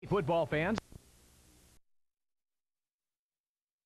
Football fans.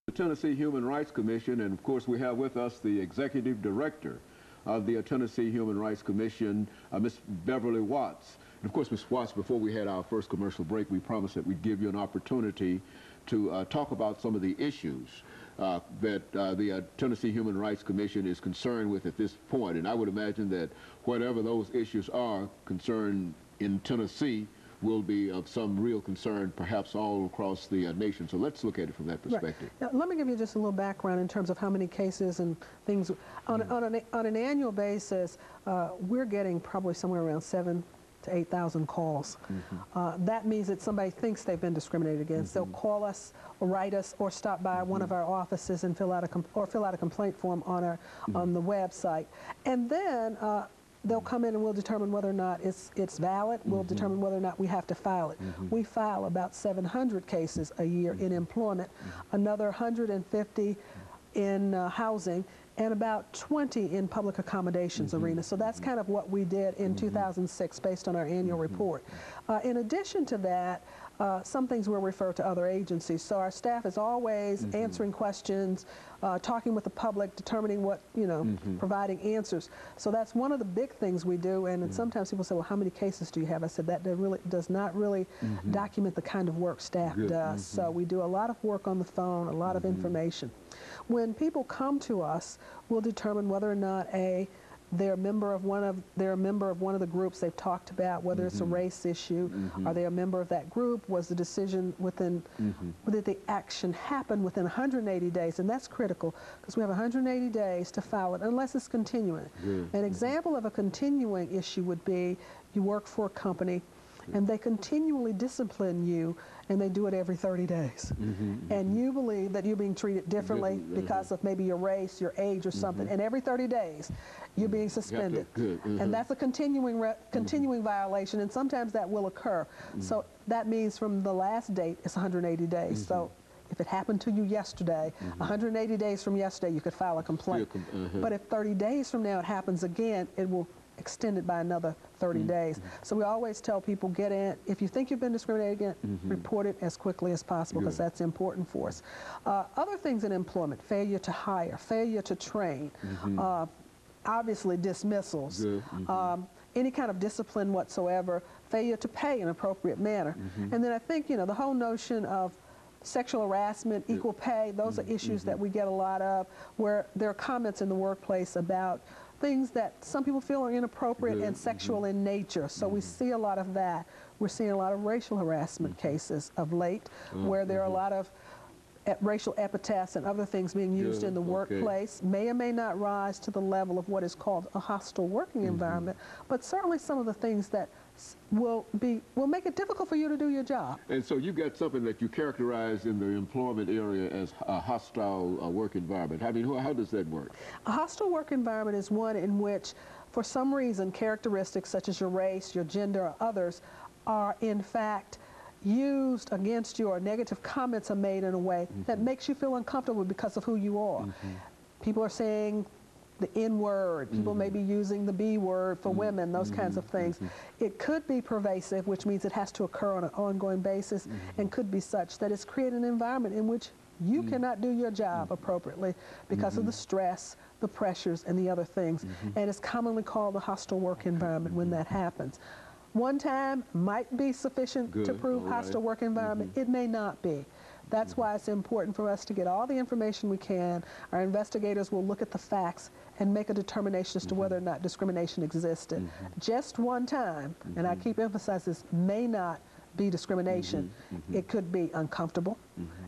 The Tennessee Human Rights Commission, and of course we have with us the Executive Director of the Tennessee Human Rights Commission, Ms. Beverly Watts. And of course, Ms. Watts, before we had our first commercial break, we promised that we'd give you an opportunity to talk about some of the issues that the Tennessee Human Rights Commission is concerned with at this point. And I would imagine that whatever those issues are concerned in Tennessee will be of some real concern, perhaps all across the nation. So let's look at it from that perspective. Right. Now, let me give you just a little background in terms of how many cases and things. On an annual basis, we're getting probably somewhere around 7,000 to 8,000 calls. That means that somebody thinks they've been discriminated against. They'll call us or write us or stop by one of our offices and fill out a complaint form on the website. And then they'll come in and we'll determine whether or not it's valid. We'll determine whether or not we have to file it. We file about 700 cases a year in employment, another 150 in housing, and about 20 in public accommodations arena. So that's kind of what we did in 2006 based on our annual report. In addition to that, some things will refer to other agencies. So our staff is always answering questions, talking with the public, determining what, providing answers. So that's one of the big things we do. And sometimes people say, well, how many cases do you have? I said, that really does not really document the kind of work staff does. So we do a lot of work on the phone, a lot of information. When people come to us, we'll determine whether or not they're a member of one of the groups they've talked about, whether it's a race issue. Are they a member of that group? Was the decision did the action happen within 180 days? And that's critical because we have 180 days to file it unless it's continuing. An example of a continuing issue would be you work for a company and they continually discipline you, and they do it every 30 days. And you believe that you're being treated differently because of maybe your race, your age, or something, and every 30 days you're being suspended. And that's a continuing violation, and sometimes that will occur. So that means from the last date, it's 180 days. So if it happened to you yesterday, 180 days from yesterday, you could file a complaint. But if 30 days from now it happens again, it will extend it by another 30 days. So we always tell people, get in. If you think you've been discriminated against, report it as quickly as possible because that's important for us. Other things in employment, failure to hire, failure to train, obviously dismissals, any kind of discipline whatsoever, failure to pay in an appropriate manner. And then I think, the whole notion of sexual harassment, equal pay, those are issues that we get a lot of, where there are comments in the workplace about things that some people feel are inappropriate and sexual in nature. So we see a lot of that. We're seeing a lot of racial harassment cases of late, where there are a lot of racial epithets and other things being used in the workplace. May or may not rise to the level of what is called a hostile working environment, but certainly some of the things that will make it difficult for you to do your job. And so you've got something that you characterize in the employment area as a hostile work environment. I mean, how does that work? A hostile work environment is one in which, for some reason, characteristics such as your race, your gender, or others are in fact used against you, or negative comments are made in a way that makes you feel uncomfortable because of who you are. People are saying the N word, people may be using the B word for women, those kinds of things. It could be pervasive, which means it has to occur on an ongoing basis, and could be such that it's created an environment in which you cannot do your job appropriately because of the stress, the pressures, and the other things. And it's commonly called the hostile work environment when that happens. One time might be sufficient to prove hostile work environment. It may not be. That's why it's important for us to get all the information we can. Our investigators will look at the facts and make a determination as to whether or not discrimination existed. Just one time, and I keep emphasizing this, may not be discrimination. It could be uncomfortable,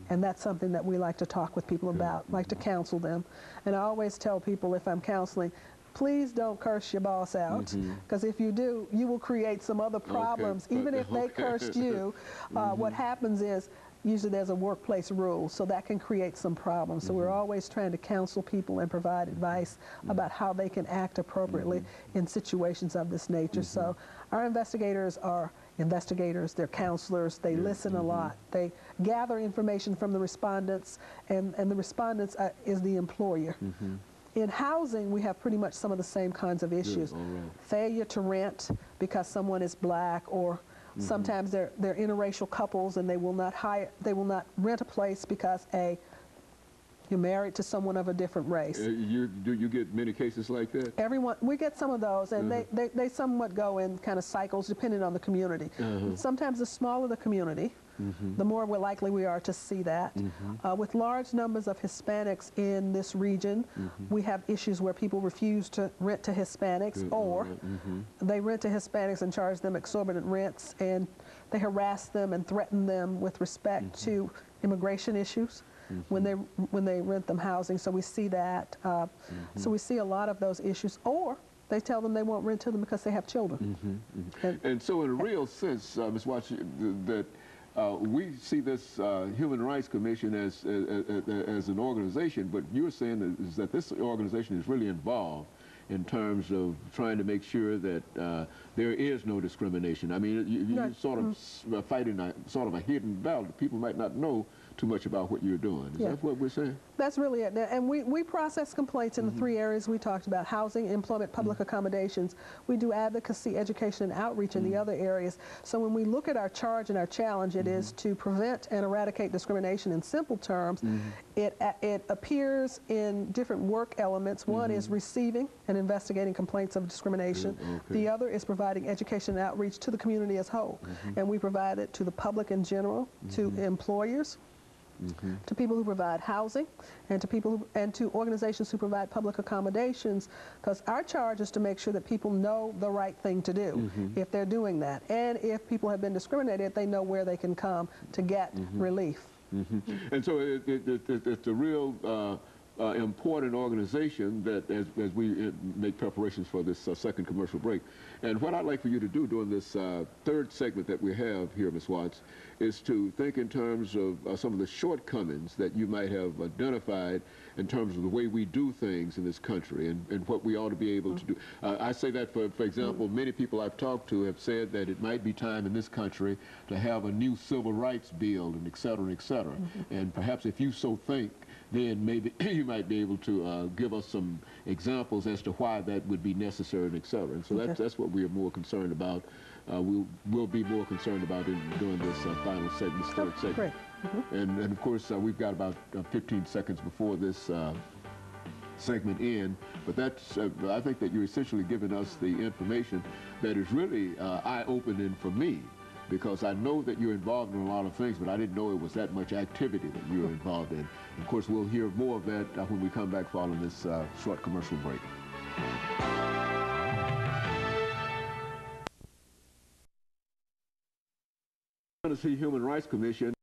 and that's something that we like to talk with people about, like to counsel them. And I always tell people, if I'm counseling, please don't curse your boss out, because if you do, you will create some other problems. Even if they cursed you, what happens is usually there's a workplace rule, so that can create some problems. So we're always trying to counsel people and provide advice about how they can act appropriately in situations of this nature. So our investigators are investigators, they're counselors, they listen a lot, they gather information from the respondents, and the respondents is the employer. In housing, we have pretty much some of the same kinds of issues. Failure to rent because someone is black or Sometimes they're interracial couples and they will not rent a place because you're married to someone of a different race. Do you get many cases like that? We get some of those, and they somewhat go in kind of cycles depending on the community. Sometimes the smaller the community, the more likely we are to see that. With large numbers of Hispanics in this region, we have issues where people refuse to rent to Hispanics, or they rent to Hispanics and charge them exorbitant rents, and they harass them and threaten them with respect to immigration issues. When they rent them housing. So we see that. So we see a lot of those issues. Or they tell them they won't rent to them because they have children. And so in a real sense, Ms. Watts, that we see this Human Rights Commission as an organization, but you're saying is that this organization is really involved in terms of trying to make sure that there is no discrimination. I mean, you're sort of fighting sort of a hidden battle. People might not know too much about what you're doing. Is that what we're saying? That's really it. And we process complaints in the three areas we talked about: housing, employment, public accommodations. We do advocacy, education, and outreach in the other areas. So when we look at our charge and our challenge, it is to prevent and eradicate discrimination in simple terms. It appears in different work elements. One is receiving and investigating complaints of discrimination. The other is providing education and outreach to the community as a whole. And we provide it to the public in general, to employers, to people who provide housing, and to organizations who provide public accommodations, because our charge is to make sure that people know the right thing to do if they're doing that, and if people have been discriminated, they know where they can come to get relief. And so it's a real important organization that as we make preparations for this second commercial break. And what I'd like for you to do during this third segment that we have here, Ms. Watts, is to think in terms of some of the shortcomings that you might have identified in terms of the way we do things in this country and what we ought to be able to do. I say that, for example, many people I've talked to have said that it might be time in this country to have a new civil rights bill, and et cetera, et cetera. And perhaps if you so think, then maybe you might be able to give us some examples as to why that would be necessary, and et cetera. And so that's what we are more concerned about. We'll be more concerned about during this final segment, this third segment. And of course, we've got about 15 seconds before this segment end, but that's I think that you're essentially giving us the information that is really eye-opening for me, because I know that you're involved in a lot of things, but I didn't know it was that much activity that you're involved in. Of course, we'll hear more of that when we come back following this short commercial break. Tennessee Human Rights Commission